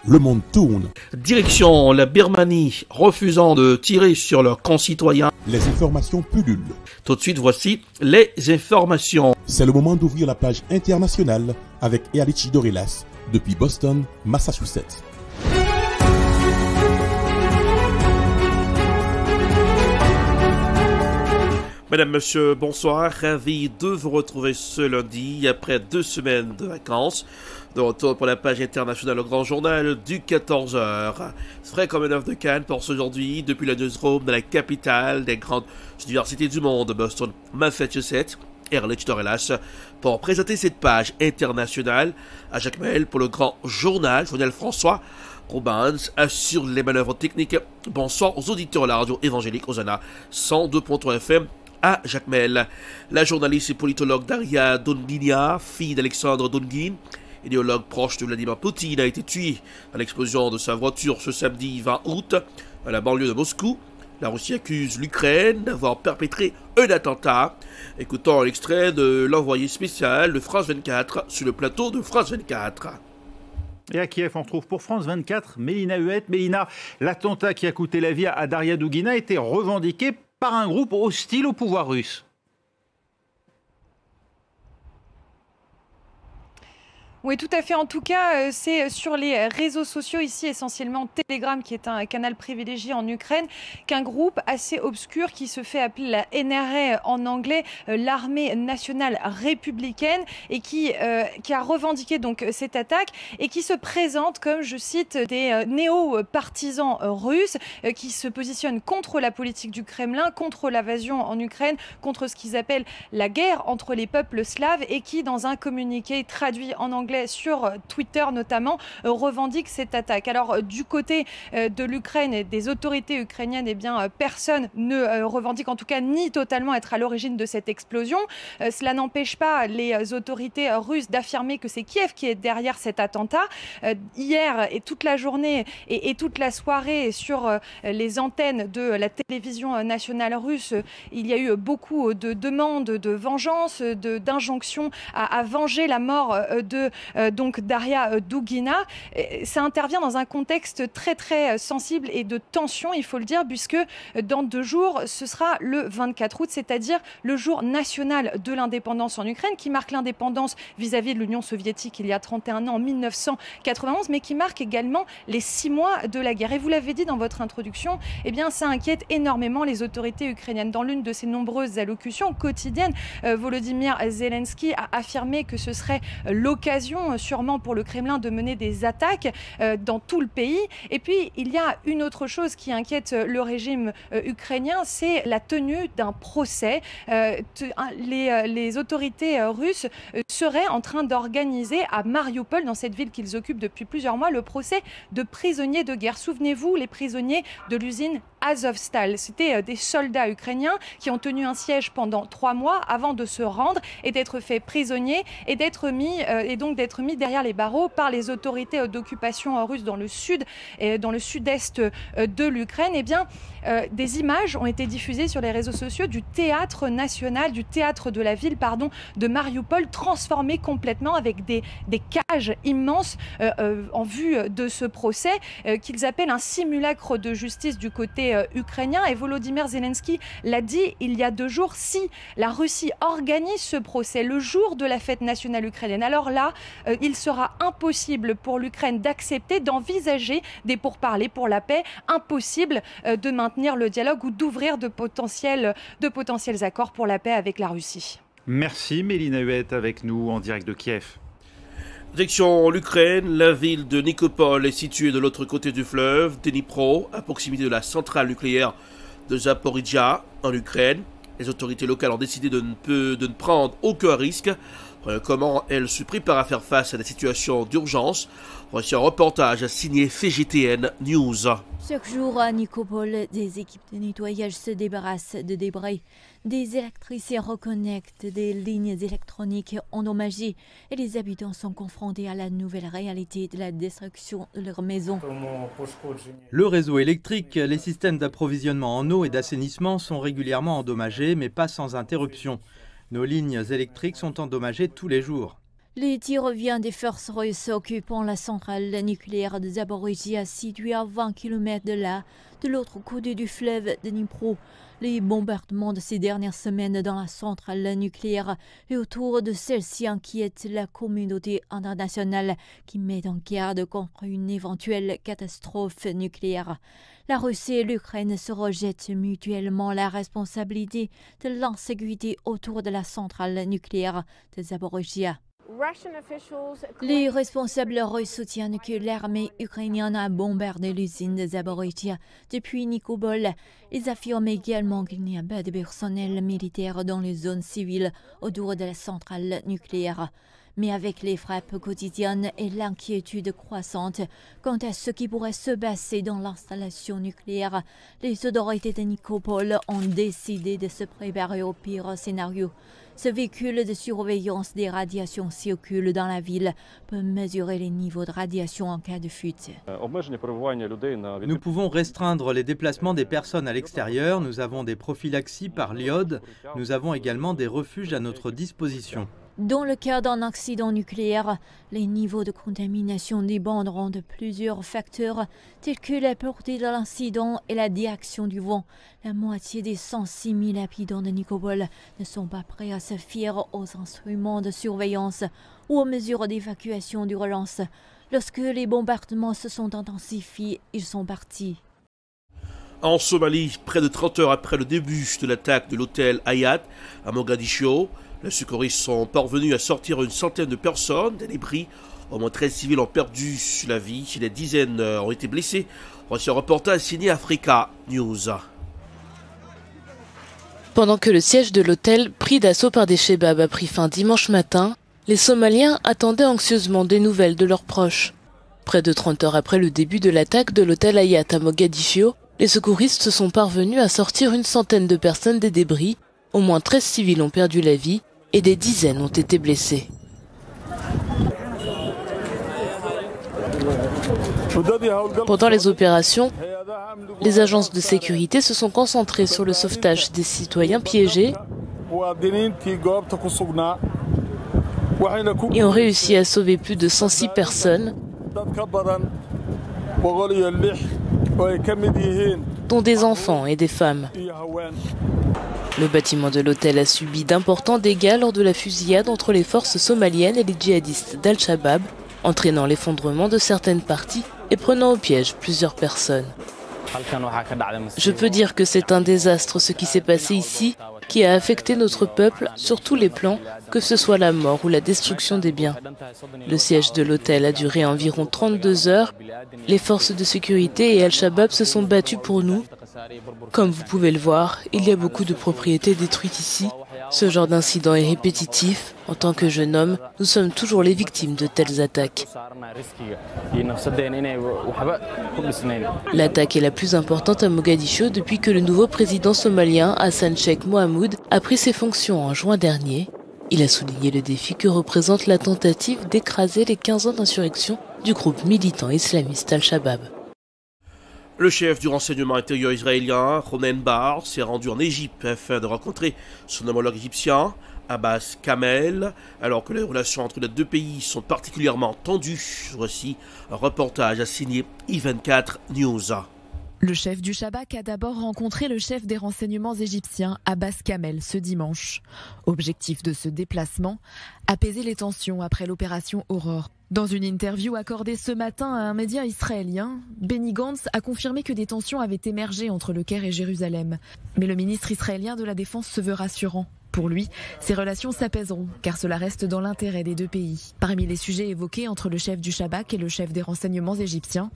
le monde tourne. Direction la Birmanie, refusant de tirer sur leurs concitoyens. Les informations pullulent. Tout de suite, voici les informations. C'est le moment d'ouvrir la page internationale avec Erlichi Dorelas depuis Boston, Massachusetts. Mesdames, Messieurs, bonsoir. Ravi de vous retrouver ce lundi après 2 semaines de vacances. De retour pour la page internationale au grand journal du 14h. Frais comme un œuf de Cannes pour aujourd'hui depuis la newsroom de la capitale des grandes universités du monde, Boston, Massachusetts. Erlichi Dorelas pour présenter cette page internationale à Jacques Mel pour le grand journal François Roubans assure les manœuvres techniques. Bonsoir aux auditeurs de la radio évangélique Hosanna 102.3 FM à Jacques Mel. La journaliste et politologue Daria Dongina, fille d'Alexandre Dongin, idéologue proche de Vladimir Poutine, a été tuée dans l'explosion de sa voiture ce samedi 20 août à la banlieue de Moscou. La Russie accuse l'Ukraine d'avoir perpétré un attentat. Écoutons l'extrait de l'envoyé spécial de France 24 sur le plateau de France 24. Et à Kiev, on retrouve pour France 24 Mélina Huette. Mélina, l'attentat qui a coûté la vie à Daria Dugina a été revendiqué par un groupe hostile au pouvoir russe. Oui, tout à fait. En tout cas, c'est sur les réseaux sociaux, ici essentiellement Telegram, qui est un canal privilégié en Ukraine, qu'un groupe assez obscur qui se fait appeler la NRA en anglais, l'armée nationale républicaine, et qui a revendiqué donc cette attaque et qui se présente comme, je cite, des néo-partisans russes qui se positionnent contre la politique du Kremlin, contre l'invasion en Ukraine, contre ce qu'ils appellent la guerre entre les peuples slaves, et qui, dans un communiqué traduit en anglais sur Twitter notamment, revendique cette attaque. Alors du côté de l'Ukraine et des autorités ukrainiennes, eh bien personne ne revendique, en tout cas nie totalement être à l'origine de cette explosion. Cela n'empêche pas les autorités russes d'affirmer que c'est Kiev qui est derrière cet attentat. Hier et toute la journée et toute la soirée sur les antennes de la télévision nationale russe, il y a eu beaucoup de demandes de vengeance, d'injonctions à venger la mort de donc Daria Dugina. Ça intervient dans un contexte très très sensible et de tension, il faut le dire, puisque dans 2 jours, ce sera le 24 août, c'est-à-dire le jour national de l'indépendance en Ukraine, qui marque l'indépendance vis-à-vis de l'Union soviétique il y a 31 ans, en 1991, mais qui marque également les 6 mois de la guerre. Et vous l'avez dit dans votre introduction, eh bien, ça inquiète énormément les autorités ukrainiennes. Dans l'une de ses nombreuses allocutions quotidiennes, Volodymyr Zelensky a affirmé que ce serait l'occasion sûrement pour le Kremlin de mener des attaques dans tout le pays. Et puis il y a une autre chose qui inquiète le régime ukrainien, c'est la tenue d'un procès. Les autorités russes seraient en train d'organiser à Mariupol, dans cette ville qu'ils occupent depuis plusieurs mois, le procès de prisonniers de guerre. Souvenez-vous, les prisonniers de l'usine Azovstal. C'était des soldats ukrainiens qui ont tenu un siège pendant 3 mois avant de se rendre et d'être faits prisonniers et d'être mis derrière les barreaux par les autorités d'occupation russe dans le sud et dans le sud-est de l'Ukraine. Eh bien, des images ont été diffusées sur les réseaux sociaux du théâtre national, du théâtre de la ville, de Mariupol, transformé complètement avec des cages immenses en vue de ce procès qu'ils appellent un simulacre de justice du côté ukrainien. Et Volodymyr Zelensky l'a dit il y a 2 jours, si la Russie organise ce procès le jour de la fête nationale ukrainienne, alors là, il sera impossible pour l'Ukraine d'accepter, d'envisager des pourparlers pour la paix, impossible de maintenir le dialogue ou d'ouvrir de potentiels accords pour la paix avec la Russie. Merci Mélina Huette avec nous en direct de Kiev. Direction l'Ukraine, la ville de Nikopol est située de l'autre côté du fleuve Dnipro, à proximité de la centrale nucléaire de Zaporizhzhia en Ukraine. Les autorités locales ont décidé de ne prendre aucun risque. Comment elles se préparent à faire face à des situations d'urgence. Voici un reportage signé FGTN News. Chaque jour à Nikopol, des équipes de nettoyage se débarrassent de débris. Des électriciens reconnectent des lignes électroniques endommagées et les habitants sont confrontés à la nouvelle réalité de la destruction de leur maison. Le réseau électrique, les systèmes d'approvisionnement en eau et d'assainissement sont régulièrement endommagés, mais pas sans interruption. Nos lignes électriques sont endommagées tous les jours. Les tirs viennent des forces russes occupant la centrale nucléaire de Zaporijia située à 20 km de là, de l'autre côté du fleuve Dnipro. Les bombardements de ces dernières semaines dans la centrale nucléaire et autour de celle-ci inquiètent la communauté internationale qui met en garde contre une éventuelle catastrophe nucléaire. La Russie et l'Ukraine se rejettent mutuellement la responsabilité de l'insécurité autour de la centrale nucléaire de Zaporijia. Les responsables russes soutiennent que l'armée ukrainienne a bombardé l'usine de Zaporijia depuis Nikopol. Ils affirment également qu'il n'y a pas de personnel militaire dans les zones civiles autour de la centrale nucléaire. Mais avec les frappes quotidiennes et l'inquiétude croissante quant à ce qui pourrait se passer dans l'installation nucléaire, les autorités de Nikopol ont décidé de se préparer au pire scénario. Ce véhicule de surveillance des radiations circule dans la ville pour mesurer les niveaux de radiation en cas de fuite. Nous pouvons restreindre les déplacements des personnes à l'extérieur, nous avons des prophylaxies par l'iode, nous avons également des refuges à notre disposition. Dans le cas d'un accident nucléaire, les niveaux de contamination dépendront de plusieurs facteurs tels que la portée de l'incident et la direction du vent. La moitié des 106 000 habitants de Nikopol ne sont pas prêts à se fier aux instruments de surveillance ou aux mesures d'évacuation d'urgence. Lorsque les bombardements se sont intensifiés, ils sont partis. En Somalie, près de 30 heures après le début de l'attaque de l'hôtel Hayat à Mogadiscio, les secouristes sont parvenus à sortir une centaine de personnes des débris. Au moins 13 civils ont perdu la vie, des dizaines ont été blessés. Voici un reportage signé Africa News. Pendant que le siège de l'hôtel, pris d'assaut par des Chebabs, a pris fin dimanche matin, les Somaliens attendaient anxieusement des nouvelles de leurs proches. Près de 30 heures après le début de l'attaque de l'hôtel Hayat à Mogadiscio, les secouristes sont parvenus à sortir une centaine de personnes des débris. Au moins 13 civils ont perdu la vie et des dizaines ont été blessés. Pendant les opérations, les agences de sécurité se sont concentrées sur le sauvetage des citoyens piégés et ont réussi à sauver plus de 106 personnes, dont des enfants et des femmes. Le bâtiment de l'hôtel a subi d'importants dégâts lors de la fusillade entre les forces somaliennes et les djihadistes d'Al-Shabaab, entraînant l'effondrement de certaines parties et prenant au piège plusieurs personnes. Je peux dire que c'est un désastre ce qui s'est passé ici, qui a affecté notre peuple sur tous les plans, que ce soit la mort ou la destruction des biens. Le siège de l'hôtel a duré environ 32 heures. Les forces de sécurité et Al-Shabaab se sont battus pour nous. Comme vous pouvez le voir, il y a beaucoup de propriétés détruites ici. Ce genre d'incident est répétitif. En tant que jeune homme, nous sommes toujours les victimes de telles attaques. L'attaque est la plus importante à Mogadiscio depuis que le nouveau président somalien Hassan Sheikh Mohamud a pris ses fonctions en juin dernier. Il a souligné le défi que représente la tentative d'écraser les 15 ans d'insurrection du groupe militant islamiste Al-Shabaab. Le chef du renseignement intérieur israélien, Ronen Bar, s'est rendu en Égypte afin de rencontrer son homologue égyptien, Abbas Kamel, alors que les relations entre les deux pays sont particulièrement tendues. Voici un reportage à signer I24 News. Le chef du Shabak a d'abord rencontré le chef des renseignements égyptiens, Abbas Kamel, ce dimanche. Objectif de ce déplacement, apaiser les tensions après l'opération Aurore. Dans une interview accordée ce matin à un média israélien, Benny Gantz a confirmé que des tensions avaient émergé entre le Caire et Jérusalem. Mais le ministre israélien de la Défense se veut rassurant. Pour lui, ces relations s'apaiseront, car cela reste dans l'intérêt des deux pays. Parmi les sujets évoqués entre le chef du Shabak et le chef des renseignements égyptiens,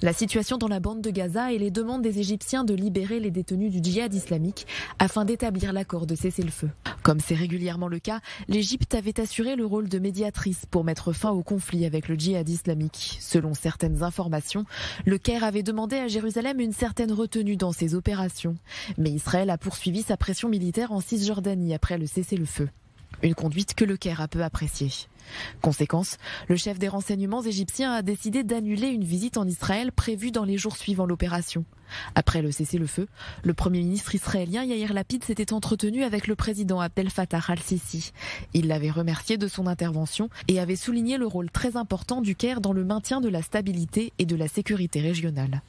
la situation dans la bande de Gaza et les demandes des Égyptiens de libérer les détenus du djihad islamique afin d'établir l'accord de cessez-le-feu. Comme c'est régulièrement le cas, l'Égypte avait assuré le rôle de médiatrice pour mettre fin au conflit avec le djihad islamique. Selon certaines informations, le Caire avait demandé à Jérusalem une certaine retenue dans ses opérations. Mais Israël a poursuivi sa pression militaire en Cisjordanie après le cessez-le-feu. Une conduite que le Caire a peu appréciée. Conséquence, le chef des renseignements égyptiens a décidé d'annuler une visite en Israël prévue dans les jours suivant l'opération. Après le cessez-le-feu, le Premier ministre israélien Yair Lapid s'était entretenu avec le président Abdel Fattah al-Sisi. Il l'avait remercié de son intervention et avait souligné le rôle très important du Caire dans le maintien de la stabilité et de la sécurité régionale.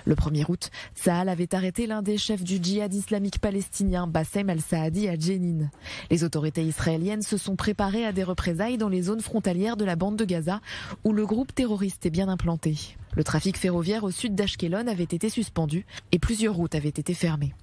Le 1er août, Tsahal avait arrêté l'un des chefs du djihad islamique palestinien, Bassem al-Saadi, à Jenin. Les autorités israéliennes se sont préparées à des représailles dans les zones frontalières de la bande de Gaza, où le groupe terroriste est bien implanté. Le trafic ferroviaire au sud d'Ashkelon avait été suspendu et plusieurs routes avaient été fermées.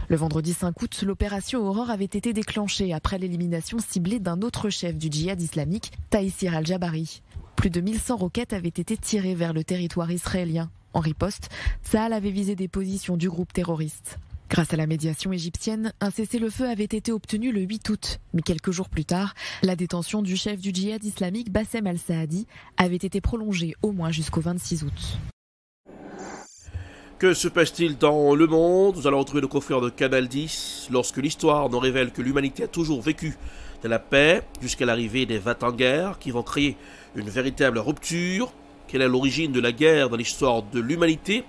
Le vendredi 5 août, l'opération Aurore avait été déclenchée après l'élimination ciblée d'un autre chef du djihad islamique, Taïsir al-Jabari. Plus de 1100 roquettes avaient été tirées vers le territoire israélien. En riposte, Tsahal avait visé des positions du groupe terroriste. Grâce à la médiation égyptienne, un cessez-le-feu avait été obtenu le 8 août. Mais quelques jours plus tard, la détention du chef du djihad islamique Bassem al-Saadi avait été prolongée au moins jusqu'au 26 août. Que se passe-t-il dans le monde? Nous allons retrouver le confrère de Canal 10. Lorsque l'histoire nous révèle que l'humanité a toujours vécu de la paix jusqu'à l'arrivée des 20 ans de guerre qui vont créer une véritable rupture. Quelle est l'origine de la guerre dans l'histoire de l'humanité?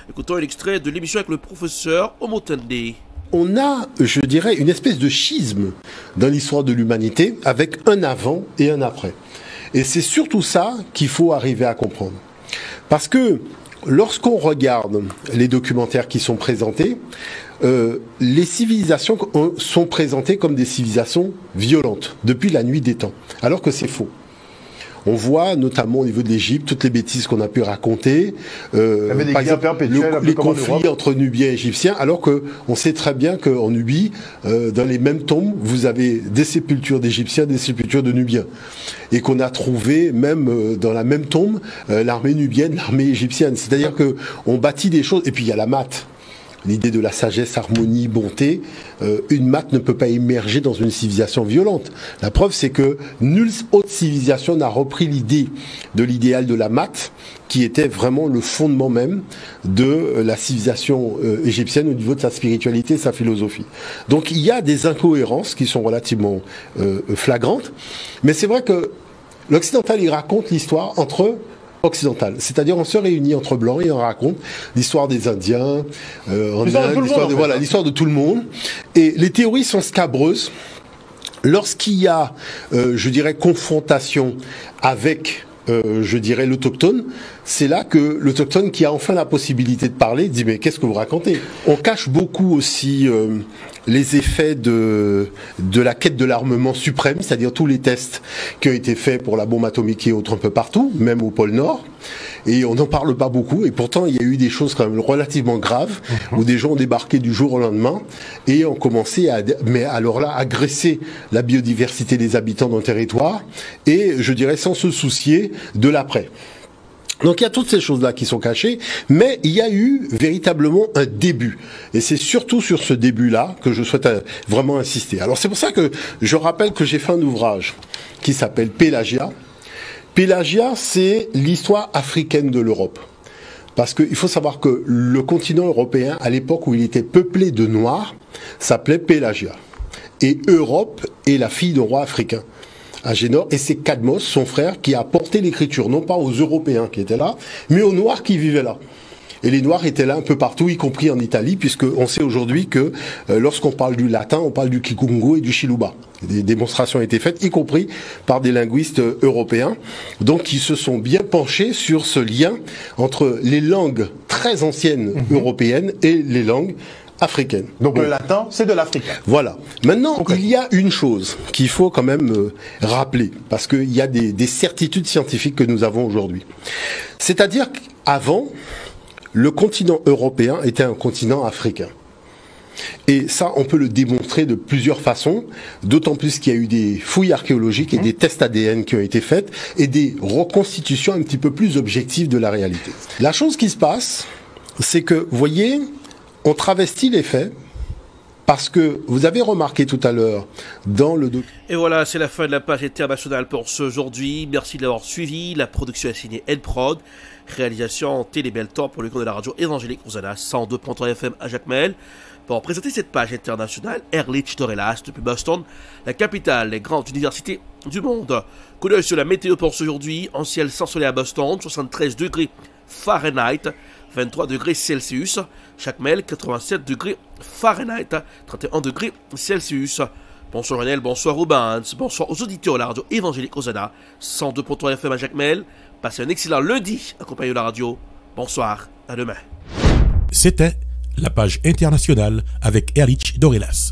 Écoutons un extrait de l'émission avec le professeur Omotande. On a, je dirais, une espèce de schisme dans l'histoire de l'humanité avec un avant et un après. Et c'est surtout ça qu'il faut arriver à comprendre. Parce que lorsqu'on regarde les documentaires qui sont présentés, les civilisations sont présentées comme des civilisations violentes depuis la nuit des temps, alors que c'est faux. On voit notamment au niveau de l'Égypte toutes les bêtises qu'on a pu raconter, par exemple les conflits entre Nubiens et Égyptiens, alors qu'on sait très bien qu'en Nubie, dans les mêmes tombes, vous avez des sépultures d'Égyptiens, des sépultures de Nubiens, et qu'on a trouvé même dans la même tombe l'armée nubienne, l'armée égyptienne. C'est-à-dire que on bâtit des choses, et puis il y a la maths. L'idée de la sagesse, harmonie, bonté, une maths ne peut pas émerger dans une civilisation violente. La preuve, c'est que nulle autre civilisation n'a repris l'idée de l'idéal de la maths, qui était vraiment le fondement même de la civilisation égyptienne au niveau de sa spiritualité et sa philosophie. Donc il y a des incohérences qui sont relativement flagrantes, mais c'est vrai que l'occidental, il raconte l'histoire entre occidentale. C'est-à-dire on se réunit entre blancs et on raconte l'histoire des Indiens, l'histoire de tout le monde. Et les théories sont scabreuses. Lorsqu'il y a, je dirais, confrontation avec, je dirais, l'autochtone, c'est là que l'autochtone qui a enfin la possibilité de parler dit mais qu'est-ce que vous racontez? On cache beaucoup aussi les effets de la quête de l'armement suprême, c'est-à-dire tous les tests qui ont été faits pour la bombe atomique et autres un peu partout, même au pôle Nord. Et on n'en parle pas beaucoup. Et pourtant, il y a eu des choses quand même relativement graves où des gens ont débarqué du jour au lendemain et ont commencé à agresser la biodiversité des habitants d'un territoire et, je dirais, sans se soucier de l'après. Donc il y a toutes ces choses-là qui sont cachées, mais il y a eu véritablement un début. Et c'est surtout sur ce début-là que je souhaite vraiment insister. Alors c'est pour ça que je rappelle que j'ai fait un ouvrage qui s'appelle Pélagia. Pélagia, c'est l'histoire africaine de l'Europe. Parce qu'il faut savoir que le continent européen, à l'époque où il était peuplé de Noirs, s'appelait Pélagia. Et Europe est la fille d'un roi africain. Agénor, et c'est Cadmos, son frère, qui a porté l'écriture, non pas aux Européens qui étaient là, mais aux Noirs qui vivaient là. Et les Noirs étaient là un peu partout, y compris en Italie, puisqu'on sait aujourd'hui que lorsqu'on parle du latin, on parle du kikungo et du chiluba. Des démonstrations ont été faites, y compris par des linguistes européens, donc qui se sont bien penchés sur ce lien entre les langues très anciennes européennes et les langues africaine. Donc le latin, c'est de l'africain. Voilà. Maintenant, il y a une chose qu'il faut quand même rappeler, parce qu'il y a des certitudes scientifiques que nous avons aujourd'hui. C'est-à-dire qu'avant, le continent européen était un continent africain. Et ça, on peut le démontrer de plusieurs façons, d'autant plus qu'il y a eu des fouilles archéologiques et des tests ADN qui ont été faits, et des reconstitutions un petit peu plus objectives de la réalité. La chose qui se passe, c'est que, vous voyez, on travestit les faits Parce que vous avez remarqué tout à l'heure dans le document. Et voilà, c'est la fin de la page internationale pour ce aujourd'hui. Merci de l'avoir suivi. La production est signée Elprod. Réalisation Télé Beltor pour le compte de la radio évangélique Hosanna 102.3 FM à Jacmel. Pour présenter cette page internationale, Ehrlich Dorelas depuis Boston, la capitale des grandes universités du monde. Coup d'œil sur la météo pour aujourd'hui. En ciel sans soleil à Boston, 73 degrés Fahrenheit, 23 degrés Celsius. Jacmel, 87 degrés Fahrenheit, 31 degrés Celsius. Bonsoir Lionel, bonsoir Rubens, bonsoir aux auditeurs de la radio évangélique Hosanna 102.3 FM à Jacmel. Passez un excellent lundi accompagné de la radio. Bonsoir, à demain. C'était la page internationale avec Ehrlich Dorelas.